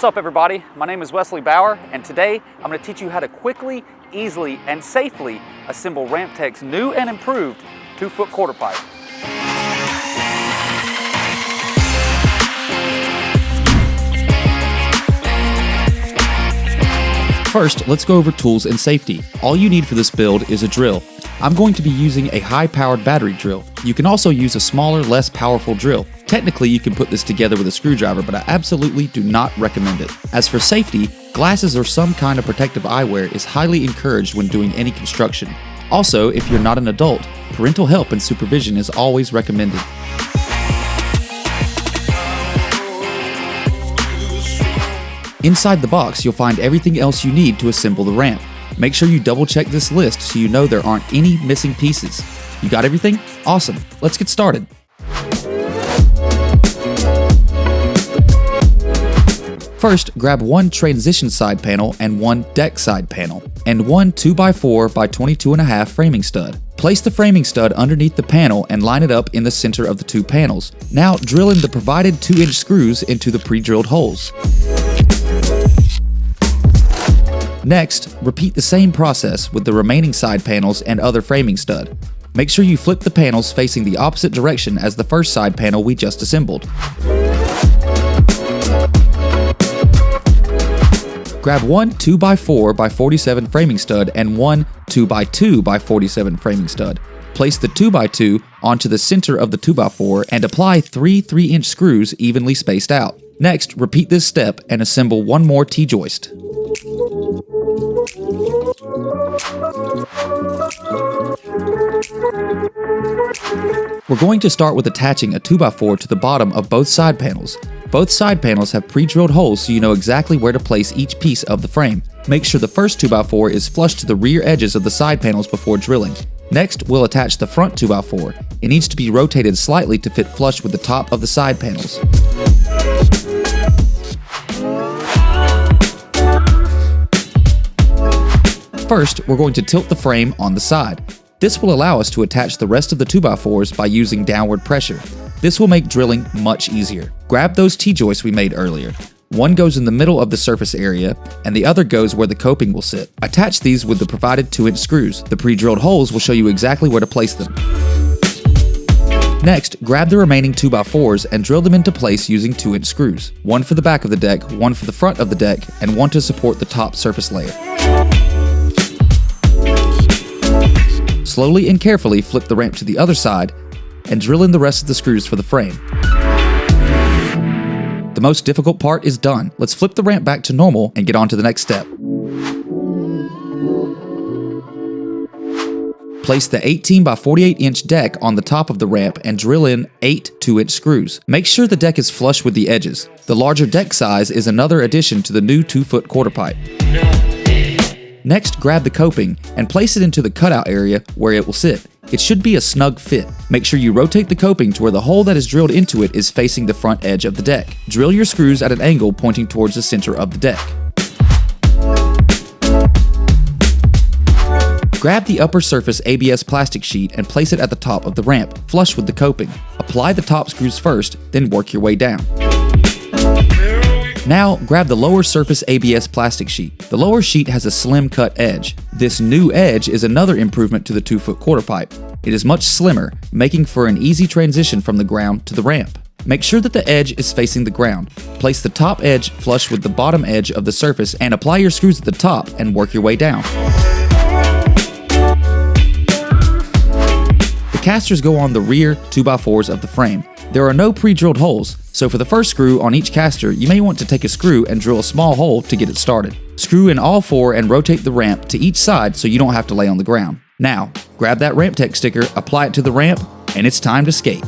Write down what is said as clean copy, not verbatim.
What's up everybody? My name is Wesley Bauer, and today I'm going to teach you how to quickly, easily, and safely assemble Ramptech's new and improved 2-foot quarter pipe. First, let's go over tools and safety. All you need for this build is a drill. I'm going to be using a high-powered battery drill. You can also use a smaller, less powerful drill. Technically, you can put this together with a screwdriver, but I absolutely do not recommend it. As for safety, glasses or some kind of protective eyewear is highly encouraged when doing any construction. Also, if you're not an adult, parental help and supervision is always recommended. Inside the box, you'll find everything else you need to assemble the ramp. Make sure you double check this list so you know there aren't any missing pieces. You got everything? Awesome. Let's get started. First, grab one transition side panel and one deck side panel, and one 2x4 by 22.5 framing stud. Place the framing stud underneath the panel and line it up in the center of the two panels. Now drill in the provided 2-inch screws into the pre-drilled holes. Next, repeat the same process with the remaining side panels and other framing stud. Make sure you flip the panels facing the opposite direction as the first side panel we just assembled. Grab one 2x4 by 47 framing stud and one 2x2 by 47 framing stud. Place the 2x2 onto the center of the 2x4 and apply 3 3-inch screws evenly spaced out. Next, repeat this step and assemble one more t-joist. We're going to start with attaching a 2x4 to the bottom of both side panels. Both side panels have pre-drilled holes so you know exactly where to place each piece of the frame. Make sure the first 2x4 is flush to the rear edges of the side panels before drilling. Next, we'll attach the front 2x4. It needs to be rotated slightly to fit flush with the top of the side panels. First, we're going to tilt the frame on the side. This will allow us to attach the rest of the 2x4s by using downward pressure. This will make drilling much easier. Grab those T-joists we made earlier. One goes in the middle of the surface area, and the other goes where the coping will sit. Attach these with the provided 2-inch screws. The pre-drilled holes will show you exactly where to place them. Next, grab the remaining 2x4s and drill them into place using 2-inch screws. One for the back of the deck, one for the front of the deck, and one to support the top surface layer. Slowly and carefully flip the ramp to the other side and drill in the rest of the screws for the frame. The most difficult part is done. Let's flip the ramp back to normal and get on to the next step. Place the 18 by 48 inch deck on the top of the ramp and drill in 8 2-inch screws. Make sure the deck is flush with the edges. The larger deck size is another addition to the new 2-foot quarter pipe. Next, grab the coping and place it into the cutout area where it will sit. It should be a snug fit. Make sure you rotate the coping to where the hole that is drilled into it is facing the front edge of the deck. Drill your screws at an angle pointing towards the center of the deck. Grab the upper surface ABS plastic sheet and place it at the top of the ramp, flush with the coping. Apply the top screws first, then work your way down. Now, grab the lower surface ABS plastic sheet. The lower sheet has a slim cut edge. This new edge is another improvement to the 2-foot quarter pipe. It is much slimmer, making for an easy transition from the ground to the ramp. Make sure that the edge is facing the ground. Place the top edge flush with the bottom edge of the surface and apply your screws at the top and work your way down. The casters go on the rear 2x4s of the frame. There are no pre-drilled holes, so for the first screw on each caster, you may want to take a screw and drill a small hole to get it started. Screw in all 4 and rotate the ramp to each side so you don't have to lay on the ground. Now, grab that Ramptech sticker, apply it to the ramp, and it's time to skate.